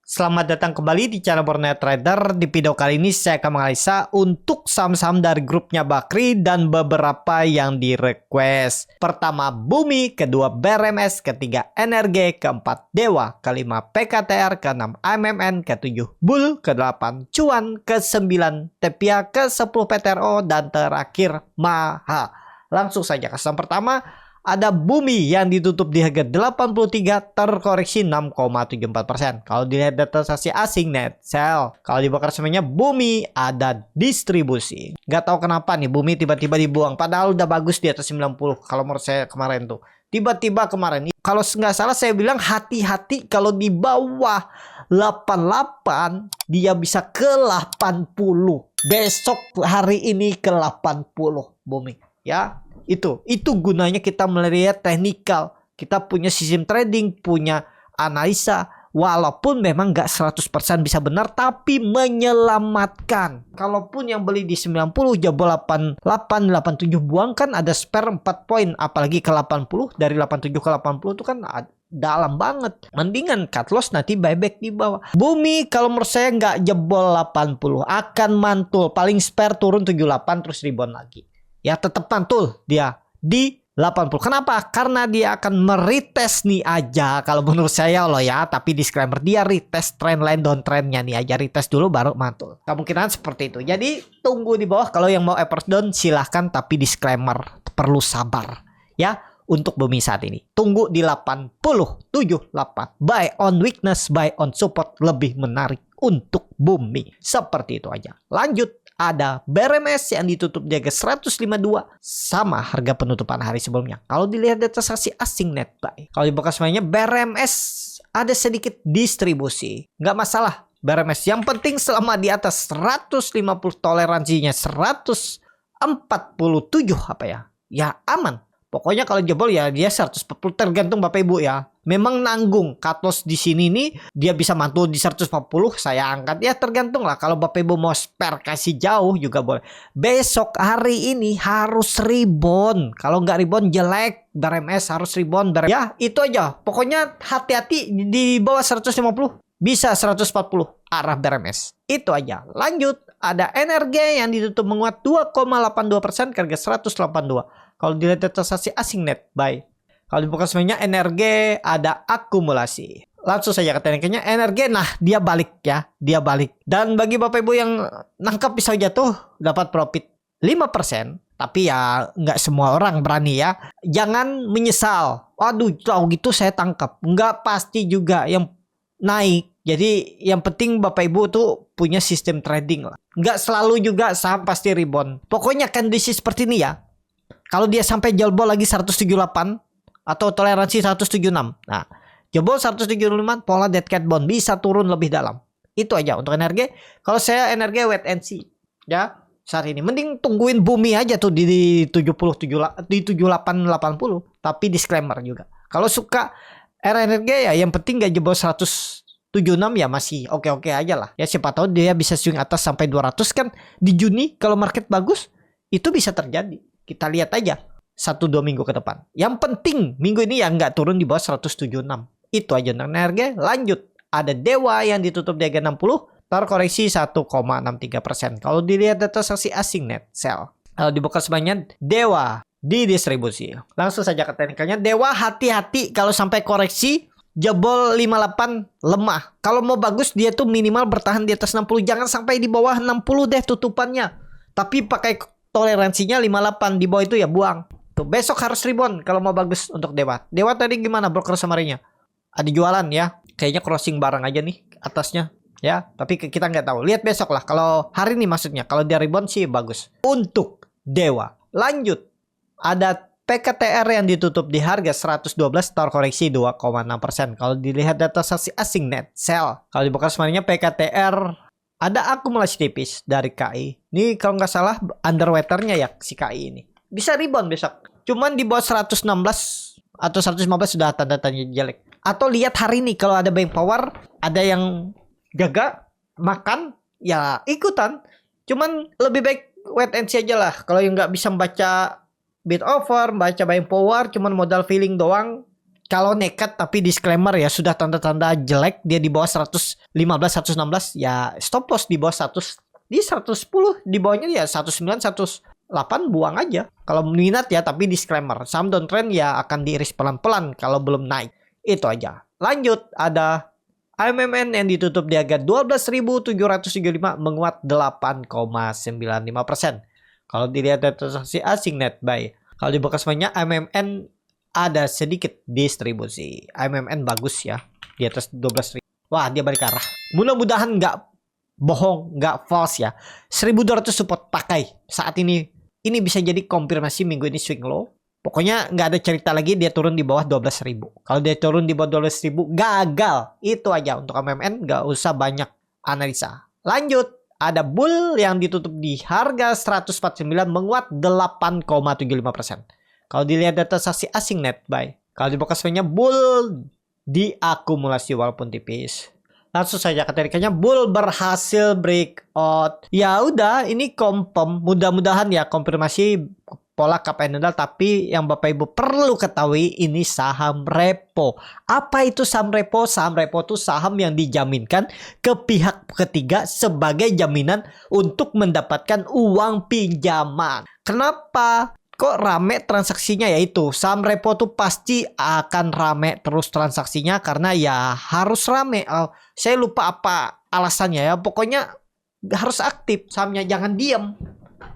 Selamat datang kembali di channel Borneo Trader. Di video kali ini saya akan menganalisa untuk saham-saham dari grupnya Bakri dan beberapa yang di request. Pertama Bumi, kedua BRMS, ketiga NRG, keempat Dewa, kelima PKTR, keenam AMMN, ketujuh Bull, kedelapan Cuan, ke-9 Tepia, ke-10 PTRO, dan terakhir Maha. Langsung saja ke saham pertama. Ada Bumi yang ditutup di harga 83 terkoreksi 6,74%. Kalau dilihat data transaksi asing net sell. Kalau dibakar semuanya Bumi ada distribusi. Gak tahu kenapa nih Bumi tiba-tiba dibuang. Padahal udah bagus di atas 90 kalau menurut saya kemarin tuh. Tiba-tiba kemarin. Kalau nggak salah saya bilang hati-hati kalau di bawah 88 dia bisa ke 80. Besok hari ini ke 80 Bumi ya. Itu gunanya kita melihat teknikal. Kita punya sistem trading, punya analisa. Walaupun memang nggak 100% bisa benar, tapi menyelamatkan. Kalaupun yang beli di 90, jebol 88, 87 buang kan ada spare 4 poin. Apalagi ke 80, dari 87 ke 80 itu kan dalam banget. Mendingan cut loss nanti buyback di bawah. Bumi kalau menurut saya nggak jebol 80. Akan mantul. Paling spare turun 78 terus rebound lagi. Ya tetap mantul dia di 80. Kenapa? Karena dia akan meretest nih aja. Kalau menurut saya loh ya. Tapi disclaimer, dia retest trendline downtrendnya nih aja. Retest dulu baru mantul. Kemungkinan seperti itu. Jadi tunggu di bawah. Kalau yang mau average down silahkan. Tapi disclaimer, perlu sabar ya untuk Bumi saat ini. Tunggu di 80, 78. Buy on weakness, buy on support. Lebih menarik untuk Bumi. Seperti itu aja. Lanjut. Ada BRMS yang ditutup di harga 152 sama harga penutupan hari sebelumnya. Kalau dilihat data transaksi asing net buy. Kalau dibuka semuanya BRMS ada sedikit distribusi. Nggak masalah BRMS. Yang penting selama di atas 150 toleransinya 147 apa ya. Ya aman. Pokoknya kalau jebol ya dia 140 tergantung Bapak Ibu ya. Memang nanggung cut loss di sini nih dia bisa mantul di 140 saya angkat ya tergantung lah. Kalau Bapak Ibu mau spare kasih jauh juga boleh. Besok hari ini harus rebound. Kalau nggak rebound jelek. BRMS harus rebound. Ya itu aja. Pokoknya hati-hati di bawah 150 bisa 140 arah BRMS. Itu aja. Lanjut ada NRG yang ditutup menguat 2,82% ke harga 182. Kalau dilihat data transaksi asing net buy. Kalau dibuka semuanya NRG ada akumulasi. Langsung saja ke tekniknya NRG. Nah dia balik ya. Dia balik. Dan bagi Bapak Ibu yang nangkap pisau jatuh dapat profit 5%. Tapi ya nggak semua orang berani ya. Jangan menyesal. Waduh kalau gitu saya tangkap. Nggak pasti juga yang naik. Jadi yang penting Bapak Ibu tuh punya sistem trading lah. Nggak selalu juga saham pasti rebound. Pokoknya kondisi seperti ini ya. Kalau dia sampai jebol lagi 178 atau toleransi 176. Nah, jebol 175 pola dead cat bond bisa turun lebih dalam. Itu aja untuk NRG. Kalau saya NRG wait and see ya saat ini. Mending tungguin Bumi aja tuh di 78 80. Tapi disclaimer juga. Kalau suka NRG ya yang penting gak jebol 176 ya masih oke-oke aja lah. Ya siapa tahu dia bisa swing atas sampai 200 kan di Juni kalau market bagus itu bisa terjadi. Kita lihat aja 1-2 minggu ke depan. Yang penting minggu ini ya nggak turun di bawah 176. Itu aja untuk NRG. Lanjut. Ada Dewa yang ditutup di harga 60. Terkoreksi 1,63%. Kalau dilihat data transaksi asing net sell. Kalau dibuka sebanyak Dewa di distribusi. Langsung saja ke teknikalnya. Dewa hati-hati kalau sampai koreksi. Jebol 58 lemah. Kalau mau bagus dia tuh minimal bertahan di atas 60. Jangan sampai di bawah 60 deh tutupannya. Tapi pakai toleransinya 58 di bawah itu ya buang. Tuh besok harus rebound kalau mau bagus untuk Dewa. Dewa tadi gimana broker summary-nya? Ada jualan ya. Kayaknya crossing barang aja nih atasnya ya. Tapi kita nggak tahu. Lihat besok lah. Kalau hari ini maksudnya. Kalau dia rebound sih bagus. Untuk Dewa. Lanjut. Ada PKTR yang ditutup di harga 112 terkoreksi 2,6%. Kalau dilihat data transaksi asing net sell. Kalau dibuka summary-nya PKTR ada akumulasi tipis dari KI. Ini kalau nggak salah underwaternya ya si KI ini. Bisa rebound besok. Cuman di bawah 116 atau 115 sudah tanda-tanda jelek. Atau lihat hari ini kalau ada buying power. Ada yang gagak makan ya ikutan. Cuman lebih baik wait and see aja lah. Kalau yang nggak bisa membaca bid offer, baca buying power, cuman modal feeling doang. kalau nekat tapi disclaimer ya, sudah tanda-tanda jelek, dia di bawah 115, 116 ya stop loss, di bawah 100, di 110, di bawahnya ya 19, 108 buang aja. Kalau minat ya, tapi disclaimer, saham downtrend ya akan diiris pelan-pelan kalau belum naik. Itu aja. Lanjut, ada AMMN yang ditutup di harga 12.775 menguat 8,95%. Kalau dilihat dari transaksi asing net buy, kalau di bekas mainnya AMMN ada sedikit distribusi. AMMN bagus ya, di atas 12.000. Wah, dia balik arah. Mudah-mudahan nggak bohong, nggak false ya. 1.200 support pakai saat ini. Ini bisa jadi konfirmasi minggu ini swing low. Pokoknya nggak ada cerita lagi dia turun di bawah 12.000. Kalau dia turun di bawah 12.000 gagal. Itu aja untuk AMMN, nggak usah banyak analisa. Lanjut, ada bull yang ditutup di harga 149 menguat 8,75%. Kalau dilihat data saksi asing net buy, kalau di bekas mainnya bull diakumulasi walaupun tipis. Langsung saja keterikannya bull berhasil breakout. Ya udah, ini confirm. Mudah-mudahan ya konfirmasi pola cup and handle, tapi yang Bapak Ibu perlu ketahui ini saham repo. Apa itu saham repo? Saham repo itu saham yang dijaminkan ke pihak ketiga sebagai jaminan untuk mendapatkan uang pinjaman. Kenapa? Kok rame transaksinya? Yaitu saham repo tuh pasti akan rame terus transaksinya karena ya harus rame. Saya lupa apa alasannya ya. Pokoknya harus aktif sahamnya, jangan diem.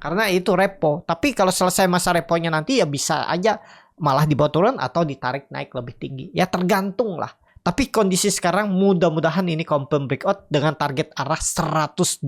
Karena itu repo. Tapi kalau selesai masa reponya nanti ya bisa aja malah dibawa turun atau ditarik naik lebih tinggi. Ya tergantung lah. Tapi kondisi sekarang mudah-mudahan ini confirm breakout dengan target arah 180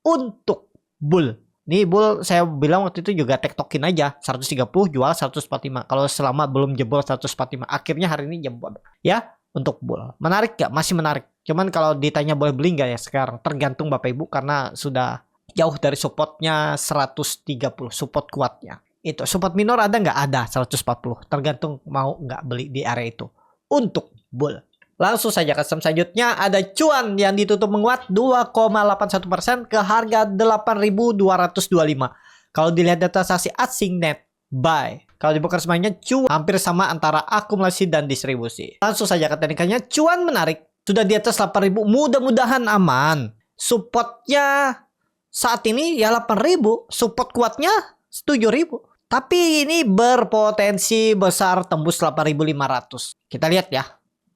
untuk bull. Nih bull saya bilang waktu itu juga tektokin aja 130 jual 145. Kalau selama belum jebol 145, akhirnya hari ini jebol. Ya untuk bull. Menarik gak? Masih menarik. Cuman kalau ditanya boleh beli nggak ya sekarang, tergantung Bapak Ibu karena sudah jauh dari supportnya 130, support kuatnya. Itu support minor ada nggak? Ada 140. Tergantung mau nggak beli di area itu. Untuk bull. Langsung saja ke saham selanjutnya, ada cuan yang ditutup menguat 2,81% ke harga 8.225. Kalau dilihat data saksi asing net buy, kalau dibuka semuanya cuan hampir sama antara akumulasi dan distribusi. Langsung saja ke teknikannya, cuan menarik sudah di atas 8.000, mudah-mudahan aman. Supportnya saat ini ya 8.000, support kuatnya 7.000. Tapi ini berpotensi besar tembus 8.500. Kita lihat ya.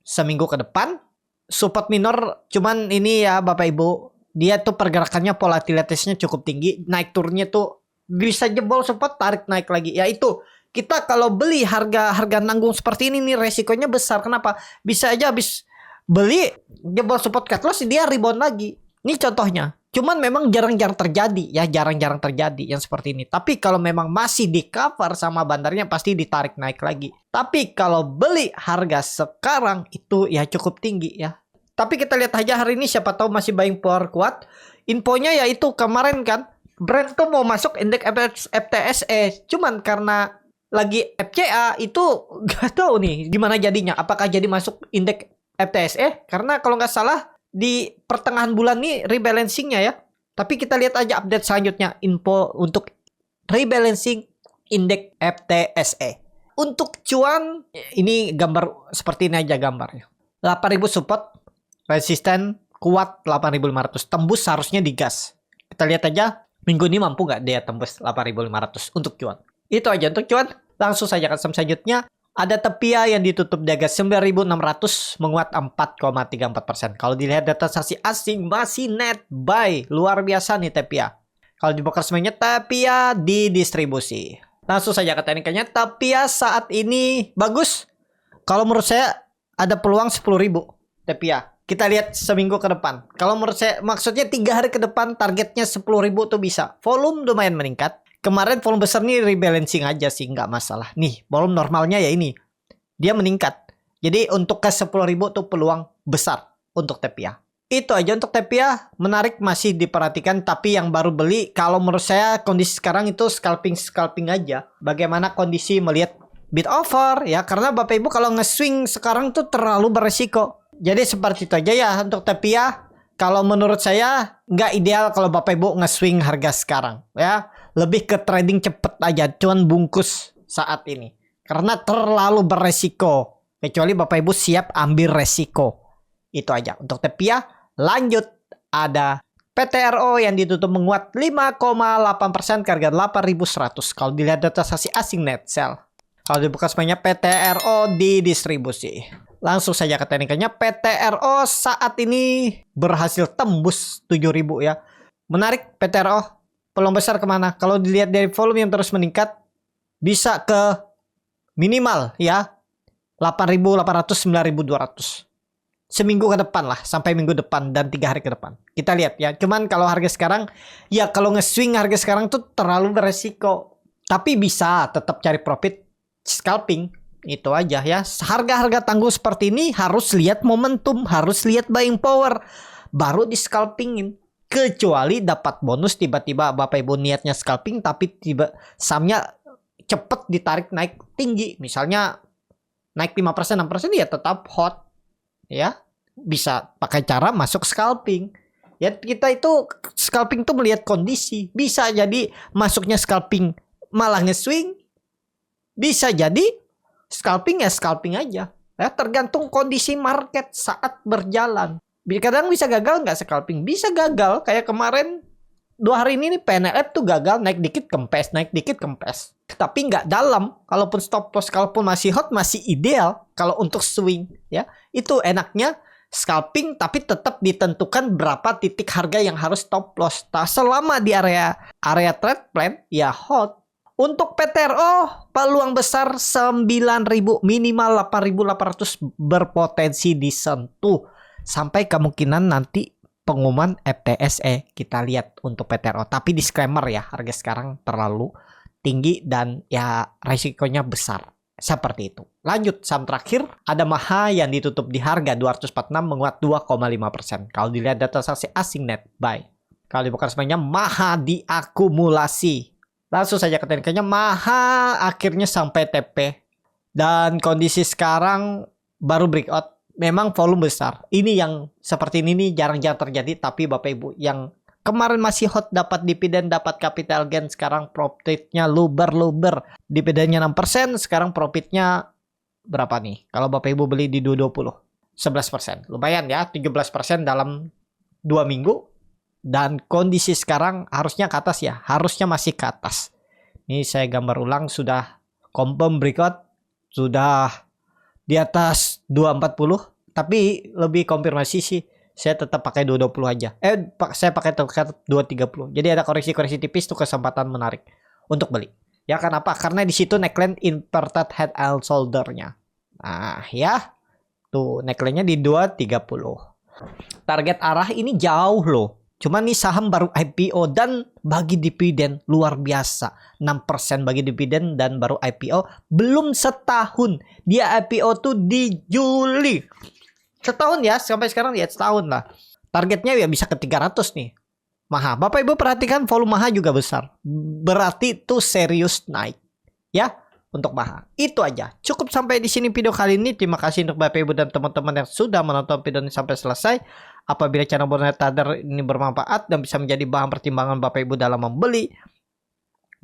Seminggu ke depan support minor, cuman ini ya Bapak Ibu, dia tuh pergerakannya volatilitasnya cukup tinggi, naik turunnya tuh bisa jebol support tarik naik lagi. Ya itu, kita kalau beli harga nanggung seperti ini nih resikonya besar. Kenapa? Bisa aja habis beli jebol support cut loss dia rebound lagi. Ini contohnya. Cuman memang jarang-jarang terjadi ya, jarang-jarang terjadi yang seperti ini. Tapi kalau memang masih di cover sama bandarnya pasti ditarik naik lagi. Tapi kalau beli harga sekarang itu ya cukup tinggi ya. Tapi kita lihat aja hari ini siapa tahu masih buying power kuat. Infonya ya itu kemarin kan Brent tuh mau masuk indeks FTSE. Cuman karena lagi FCA itu gak tahu nih gimana jadinya. Apakah jadi masuk indeks FTSE? Karena kalau nggak salah di pertengahan bulan nih rebalancingnya ya. Tapi kita lihat aja update selanjutnya info untuk rebalancing indeks FTSE. Untuk cuan ini gambar seperti ini aja gambarnya. 8.000 support, resisten kuat 8.500, tembus harusnya digas. Kita lihat aja minggu ini mampu nggak dia tembus 8.500 untuk cuan. Itu aja untuk cuan. Langsung saja ke saham selanjutnya. Ada Tepia yang ditutup di harga 9.600 menguat 4,34%. Kalau dilihat data saksi asing masih net buy. Luar biasa nih Tepia. Kalau di broker semuanya Tepia didistribusi. Langsung saja ke teknikannya, Tepia saat ini bagus. Kalau menurut saya ada peluang 10.000 Tepia. Kita lihat seminggu ke depan. Kalau menurut saya maksudnya 3 hari ke depan targetnya 10.000 tuh bisa. Volume lumayan meningkat. Kemarin volume besar nih rebalancing aja sih, nggak masalah. Nih, volume normalnya ya ini. Dia meningkat. Jadi untuk ke 10.000 tuh peluang besar untuk Tepia. Itu aja untuk Tepia. Menarik masih diperhatikan. Tapi yang baru beli, kalau menurut saya kondisi sekarang itu scalping aja. Bagaimana kondisi melihat bid over ya. Karena Bapak Ibu kalau nge-swing sekarang tuh terlalu beresiko. Jadi seperti itu aja ya untuk Tepia. Kalau menurut saya nggak ideal kalau Bapak Ibu nge-swing harga sekarang ya. Lebih ke trading cepet aja, cuman bungkus saat ini. karena terlalu beresiko. Kecuali Bapak Ibu siap ambil resiko. Itu aja untuk TEPIA. Lanjut ada PTRO yang ditutup menguat 5,8% ke harga 8.100 kalau dilihat data saksi asing net sell. Kalau dibuka semuanya PTRO di distribusi. Langsung saja ke teknikalnya. PTRO saat ini berhasil tembus 7.000 ya. Menarik PTRO. Peluang besar kemana? Kalau dilihat dari volume yang terus meningkat, bisa ke minimal ya 8.800, 9.200. Seminggu ke depan lah, sampai minggu depan dan 3 hari ke depan. Kita lihat ya. Cuman kalau harga sekarang, ya kalau nge-swing harga sekarang tuh terlalu beresiko. Tapi bisa tetap cari profit scalping. Itu aja ya. Harga-harga tangguh seperti ini harus lihat momentum, harus lihat buying power. Baru di scalpingin. Kecuali dapat bonus tiba-tiba Bapak Ibu niatnya scalping tapi tiba sahamnya cepet ditarik naik tinggi. Misalnya naik 5%, 6% ya tetap hot. Ya, bisa pakai cara masuk scalping. Ya, kita itu scalping tuh melihat kondisi. Bisa jadi masuknya scalping malah nge-swing. Bisa jadi scalping ya scalping aja. Ya, tergantung kondisi market saat berjalan. Kadang bisa gagal nggak scalping? Bisa gagal. Kayak kemarin 2 hari ini nih PNLF tuh gagal, naik dikit kempes, naik dikit kempes. Tapi nggak dalam. Kalaupun stop loss, kalaupun masih hot, masih ideal. Kalau untuk swing, ya itu enaknya scalping, tapi tetap ditentukan berapa titik harga yang harus stop loss. Selama di area trade plan, ya hot. Untuk PTRO, peluang besar 9.000 minimal 8.800 berpotensi disentuh. Sampai kemungkinan nanti pengumuman FTSE kita lihat untuk PTRO. Tapi disclaimer ya, harga sekarang terlalu tinggi dan ya resikonya besar. Seperti itu. Lanjut, saham terakhir ada MAHA yang ditutup di harga 246 menguat 2,5%. Kalau dilihat data saksi asing net buy. Kalau dibuka semuanya MAHA diakumulasi. Langsung saja ke teknikalnya. MAHA akhirnya sampai TP. Dan kondisi sekarang baru breakout. Memang volume besar. Ini yang seperti ini nih jarang-jarang terjadi. Tapi Bapak Ibu yang kemarin masih hot dapat dividen, dapat capital gain, sekarang profitnya luber-luber. Dividennya 6%, sekarang profitnya berapa nih? Kalau Bapak Ibu beli di 220, 11%. Lumayan ya, 17% dalam 2 minggu. Dan kondisi sekarang harusnya ke atas ya, harusnya masih ke atas. Ini saya gambar ulang, sudah confirm breakout, sudah di atas 240, tapi lebih konfirmasi sih saya tetap pakai 220 aja. Saya pakai 230. Jadi ada koreksi-koreksi tipis tuh kesempatan menarik untuk beli. Ya kenapa? Karena di situ neckline inverted head and shoulder-nya. Nah, ya. Tuh neckline-nya di 230. Target arah ini jauh loh. Cuma nih saham baru IPO dan bagi dividen luar biasa. 6% bagi dividen dan baru IPO belum setahun. Dia IPO tuh di Juli. Setahun ya, sampai sekarang ya setahun lah. Targetnya ya bisa ke 300 nih. MAHA. Bapak Ibu perhatikan volume MAHA juga besar. Berarti itu serius naik. Ya, untuk MAHA. Itu aja. Cukup sampai di sini video kali ini. Terima kasih untuk Bapak Ibu dan teman-teman yang sudah menonton video ini sampai selesai. Apabila channel Borneo Trader ini bermanfaat dan bisa menjadi bahan pertimbangan Bapak Ibu dalam membeli,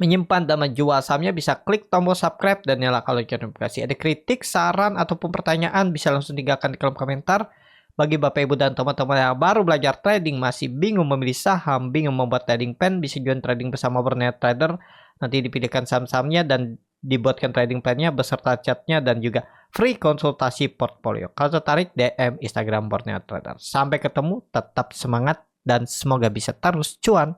menyimpan dan menjual sahamnya, bisa klik tombol subscribe dan nyalakan lonceng notifikasi. Ada kritik, saran, ataupun pertanyaan bisa langsung tinggalkan di kolom komentar. Bagi Bapak Ibu dan teman-teman yang baru belajar trading, masih bingung memilih saham, bingung membuat trading plan, bisa join trading bersama Borneo Trader. Nanti dipilihkan saham-sahamnya dan dibuatkan trading plan-nya beserta chatnya dan juga free konsultasi portfolio. Kalau tertarik, DM Instagram Borneo Trader. Sampai ketemu, tetap semangat dan semoga bisa terus cuan.